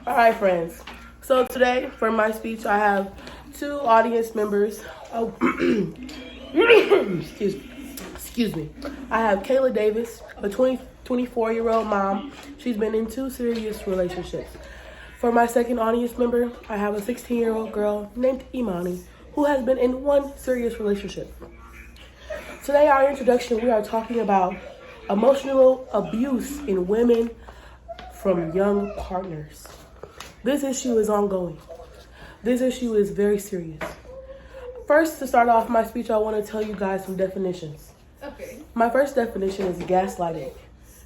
All right, friends. So today, for my speech, I have two audience members. Oh, excuse me. I have Kayla Davis, a 24-year-old mom. She's been in 2 serious relationships. For my second audience member, I have a 16-year-old girl named Imani, who has been in 1 serious relationship. Today, our introduction, we are talking about emotional abuse in women from young partners. This issue is ongoing. This issue is very serious. First, to start off my speech, I want to tell you guys some definitions. Okay. My first definition is gaslighting.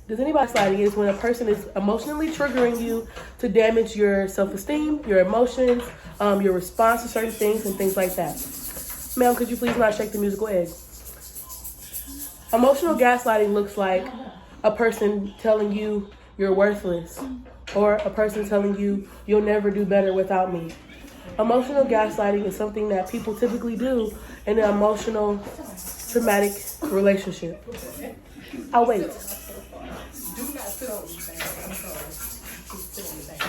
Does anybody gaslighting is when a person is emotionally triggering you to damage your self-esteem, your emotions, your response to certain things, and things like that. Ma'am, could you please not shake the musical egg? Emotional gaslighting looks like a person telling you you're worthless, or a person telling you you'll never do better without me. Emotional gaslighting is something that people typically do in an emotional, traumatic relationship. I'll wait. Do not sit on the thing. I'm sorry. Sit on the thing.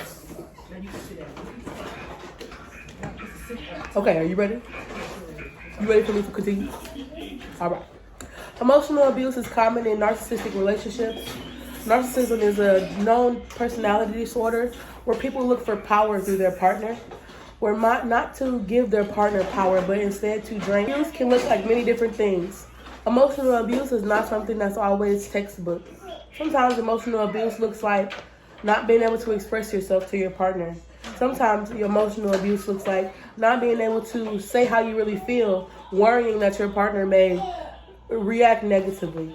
Now you can sit down. Okay, are you ready? You ready for me to continue? All right. Emotional abuse is common in narcissistic relationships. Narcissism is a known personality disorder where people look for power through their partner, where not to give their partner power, but instead to drain. Abuse can look like many different things. Emotional abuse is not something that's always textbook. Sometimes emotional abuse looks like not being able to express yourself to your partner. Sometimes your emotional abuse looks like not being able to say how you really feel, worrying that your partner may react negatively.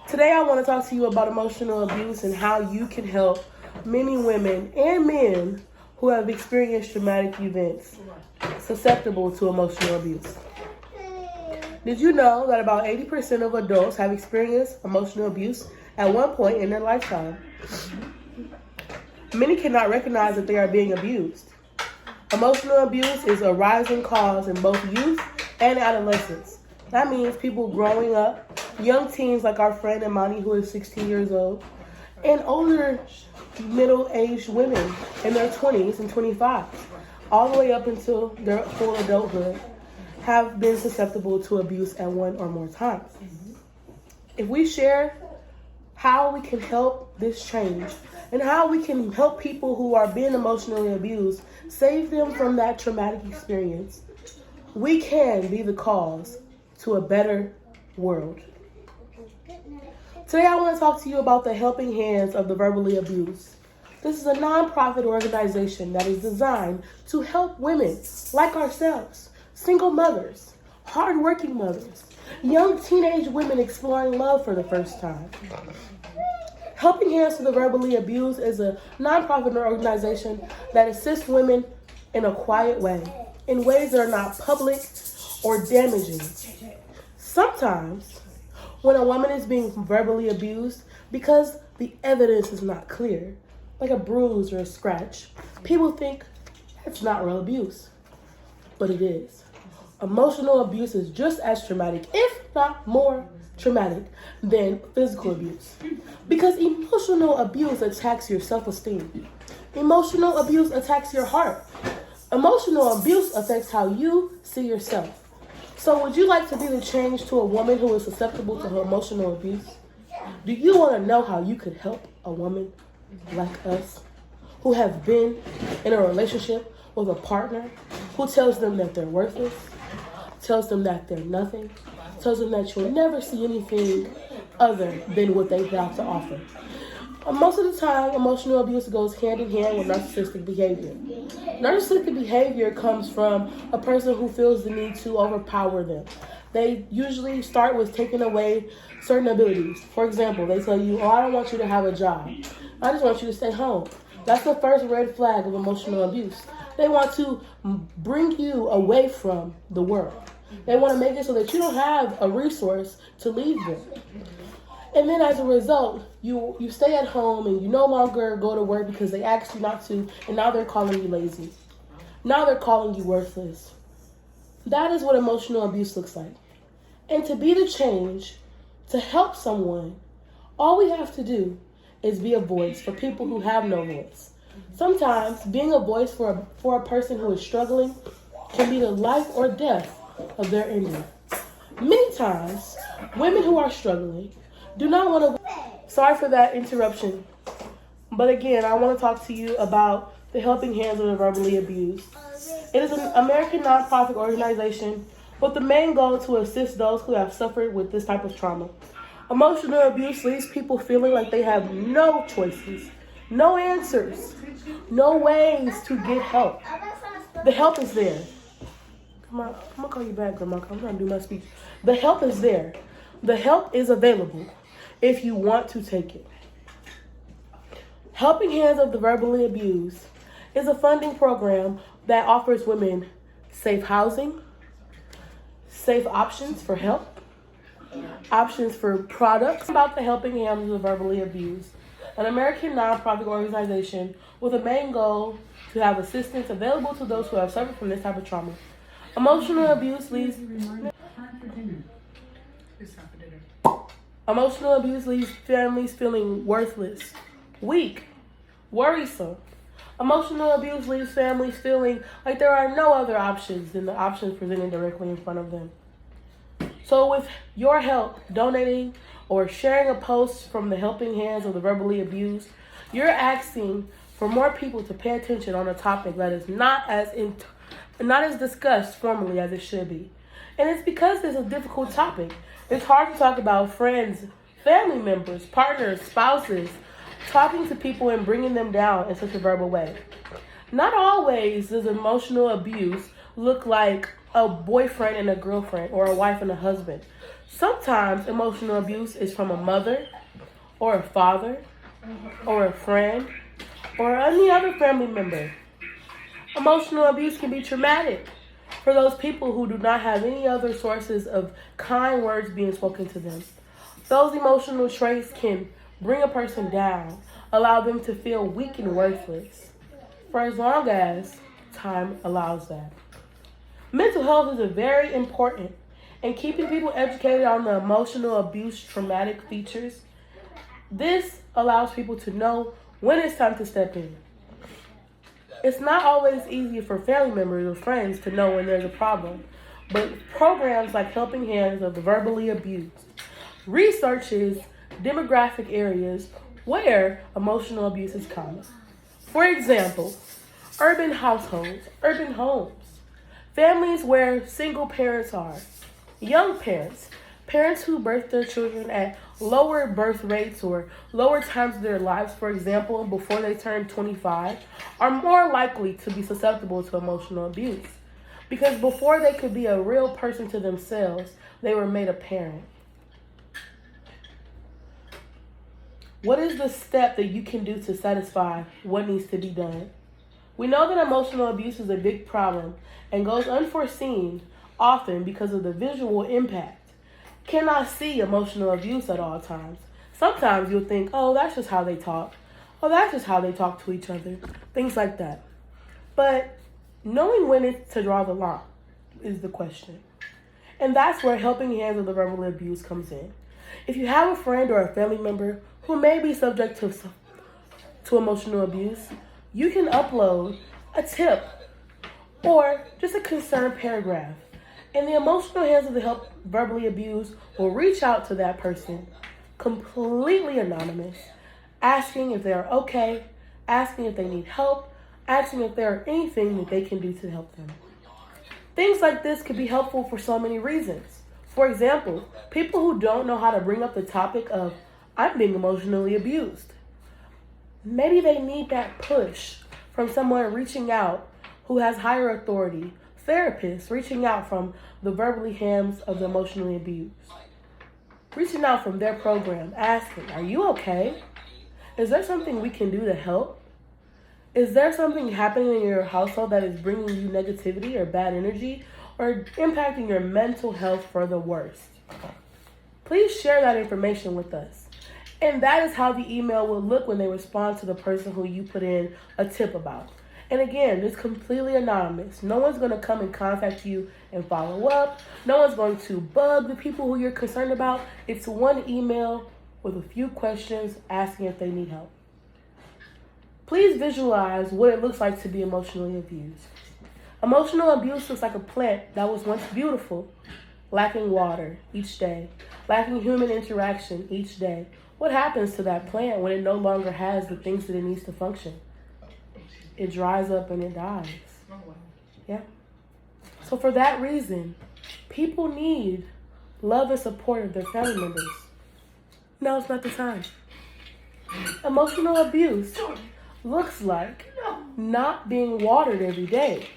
Today I want to talk to you about emotional abuse and how you can help many women and men who have experienced traumatic events susceptible to emotional abuse. Did you know that about 80% of adults have experienced emotional abuse at one point in their lifetime? Many cannot recognize that they are being abused. Emotional abuse is a rising cause in both youth and adolescence. That means people growing up, young teens like our friend Imani, who is 16 years old, and older middle-aged women in their 20s and 25s, all the way up until their full adulthood, have been susceptible to abuse at one or more times. If we share how we can help this change and how we can help people who are being emotionally abused, save them from that traumatic experience, we can be the cause to a better world. Today I want to talk to you about the Helping Hands of the Verbally Abused. This is a nonprofit organization that is designed to help women like ourselves, single mothers, hardworking mothers, young teenage women exploring love for the first time. Helping Hands for the Verbally Abused is a nonprofit organization that assists women in a quiet way, in ways that are not public or damaging. Sometimes, when a woman is being verbally abused, because the evidence is not clear, like a bruise or a scratch, people think that's not real abuse. But it is. Emotional abuse is just as traumatic, if not more traumatic, than physical abuse. Because emotional abuse attacks your self-esteem. Emotional abuse attacks your heart. Emotional abuse affects how you see yourself. So would you like to be the change to a woman who is susceptible to her emotional abuse? Do you want to know how you could help a woman like us who have been in a relationship with a partner who tells them that they're worthless, tells them that they're nothing, tells them that you'll never see anything other than what they have to offer? Most of the time, emotional abuse goes hand in hand with narcissistic behavior. Narcissistic behavior comes from a person who feels the need to overpower them. They usually start with taking away certain abilities. For example, they tell you, I don't want you to have a job. I just want you to stay home. That's the first red flag of emotional abuse. They want to bring you away from the world. They want to make it so that you don't have a resource to leave them. And then as a result, you stay at home and you no longer go to work because they asked you not to, and now they're calling you lazy. Now they're calling you worthless. That is what emotional abuse looks like. And to be the change, to help someone, all we have to do is be a voice for people who have no voice. Sometimes being a voice for a person who is struggling can be the life or death of their ending. Many times, women who are struggling do not want to. Sorry for that interruption. But again, I want to talk to you about the Helping Hands of the Verbally Abused. It is an American nonprofit organization with the main goal to assist those who have suffered with this type of trauma. Emotional abuse leaves people feeling like they have no choices, no answers, no ways to get help. The help is there. Come on, I'm gonna call you back, Grandma. I'm trying to do my speech. The help is there. The help is available if you want to take it. Helping Hands of the Verbally Abused is a funding program that offers women safe housing, safe options for help, options for products. About the Helping Hands of the Verbally Abused, an American nonprofit organization with a main goal to have assistance available to those who have suffered from this type of trauma. Emotional abuse leaves families feeling worthless, weak, worrisome. Emotional abuse leaves families feeling like there are no other options than the options presented directly in front of them. So with your help, donating or sharing a post from the Helping Hands of the Verbally Abused, you're asking for more people to pay attention on a topic that is not as discussed formally as it should be. And it's because it's a difficult topic. It's hard to talk about friends, family members, partners, spouses, talking to people and bringing them down in such a verbal way. Not always does emotional abuse look like a boyfriend and a girlfriend or a wife and a husband. Sometimes emotional abuse is from a mother or a father or a friend or any other family member. Emotional abuse can be traumatic for those people who do not have any other sources of kind words being spoken to them. Those emotional traits can bring a person down, allow them to feel weak and worthless, for as long as time allows that. Mental health is very important, and keeping people educated on the emotional abuse traumatic features. This allows people to know when it's time to step in. It's not always easy for family members or friends to know when there's a problem, but programs like Helping Hands of the Verbally Abused researches demographic areas where emotional abuse is common. For example, urban households, urban homes, families where single parents are, young parents, parents who birth their children at lower birth rates or lower times of their lives, for example, before they turn 25, are more likely to be susceptible to emotional abuse. Because before they could be a real person to themselves, they were made a parent. What is the step that you can do to satisfy what needs to be done? We know that emotional abuse is a big problem and goes unforeseen often because of the visual impact. Cannot see emotional abuse at all times. Sometimes you'll think, oh, that's just how they talk. Oh, that's just how they talk to each other. Things like that. But knowing when it's to draw the line is the question. And that's where Helping Hands of the Verbally Abused comes in. If you have a friend or a family member who may be subject to emotional abuse, you can upload a tip or just a concerned paragraph. And the Emotional Hands of the Verbally Abused will reach out to that person, completely anonymous, asking if they are okay, asking if they need help, asking if there are anything that they can do to help them. Things like this could be helpful for so many reasons. For example, people who don't know how to bring up the topic of, I'm being emotionally abused. Maybe they need that push from someone reaching out who has higher authority, therapists reaching out from the Verbally Hands of the Emotionally Abused. Reaching out from their program, asking, are you okay? Is there something we can do to help? Is there something happening in your household that is bringing you negativity or bad energy or impacting your mental health for the worst? Please share that information with us. And that is how the email will look when they respond to the person who you put in a tip about. And again, it's completely anonymous. No one's going to come and contact you and follow up. No one's going to bug the people who you're concerned about. It's one email with a few questions asking if they need help. Please visualize what it looks like to be emotionally abused. Emotional abuse looks like a plant that was once beautiful, lacking water each day, lacking human interaction each day. What happens to that plant when it no longer has the things that it needs to function? It dries up and it dies. Yeah. So for that reason, people need love and support of their family members. No, it's not the time. Emotional abuse looks like not being watered every day.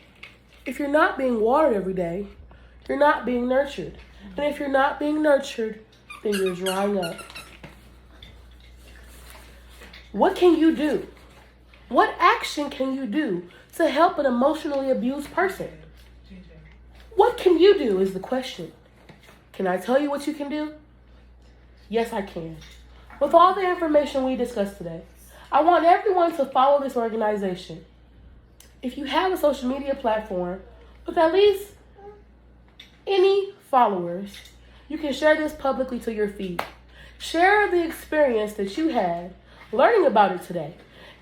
If you're not being watered every day, you're not being nurtured. And if you're not being nurtured, then you're drying up. What can you do? What action can you do to help an emotionally abused person? What can you do is the question. Can I tell you what you can do? Yes, I can. With all the information we discussed today, I want everyone to follow this organization. If you have a social media platform with at least any followers, you can share this publicly to your feed. Share the experience that you had learning about it today,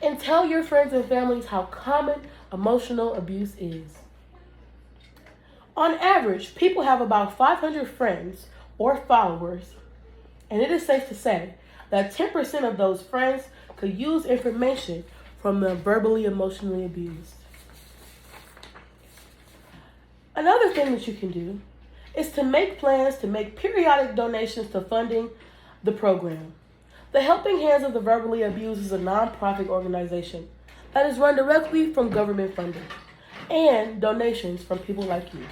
and tell your friends and families how common emotional abuse is. On average, people have about 500 friends or followers, and it is safe to say that 10% of those friends could use information from the verbally emotionally abused. Another thing that you can do is to make plans to make periodic donations to funding the program. The Helping Hands of the Verbally Abused is a nonprofit organization that is run directly from government funding and donations from people like you.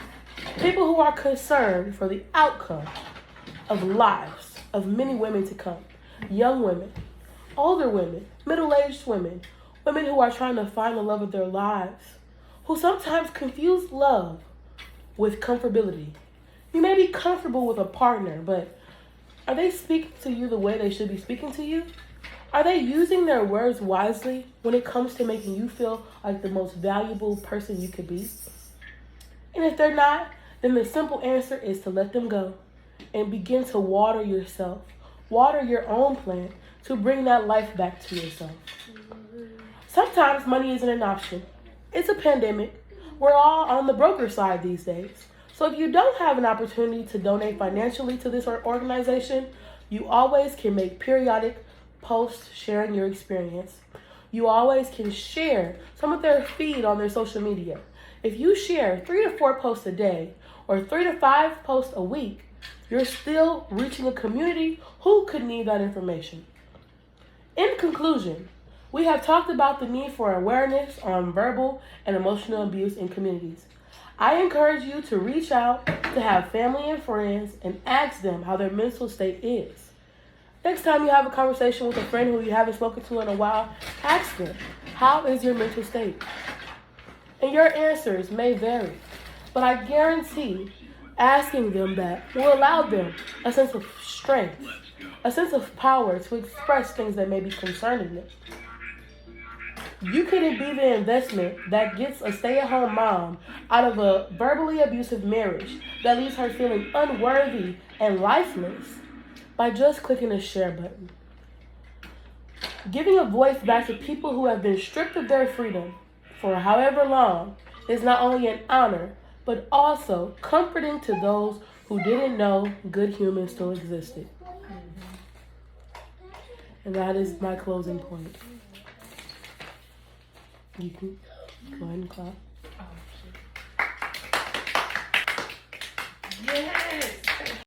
People who are concerned for the outcome of lives of many women to come. Young women, older women, middle-aged women, women who are trying to find the love of their lives, who sometimes confuse love with comfortability. You may be comfortable with a partner, but are they speaking to you the way they should be speaking to you? Are they using their words wisely when it comes to making you feel like the most valuable person you could be? And if they're not, then the simple answer is to let them go and begin to water yourself. Water your own plant to bring that life back to yourself. Sometimes money isn't an option. It's a pandemic. We're all on the broker side these days. So if you don't have an opportunity to donate financially to this organization, you always can make periodic posts sharing your experience. You always can share some of their feed on their social media. If you share 3 to 4 posts a day or 3 to 5 posts a week, you're still reaching a community who could need that information. In conclusion, we have talked about the need for awareness on verbal and emotional abuse in communities. I encourage you to reach out to have family and friends and ask them how their mental state is. Next time you have a conversation with a friend who you haven't spoken to in a while, ask them, how is your mental state? And your answers may vary, but I guarantee asking them that will allow them a sense of strength, a sense of power to express things that may be concerning them. You could be the investment that gets a stay-at-home mom out of a verbally abusive marriage that leaves her feeling unworthy and lifeless by just clicking the share button. Giving a voice back to people who have been stripped of their freedom for however long is not only an honor, but also comforting to those who didn't know good humans still existed. And that is my closing point. You can go ahead and clap. Yeah.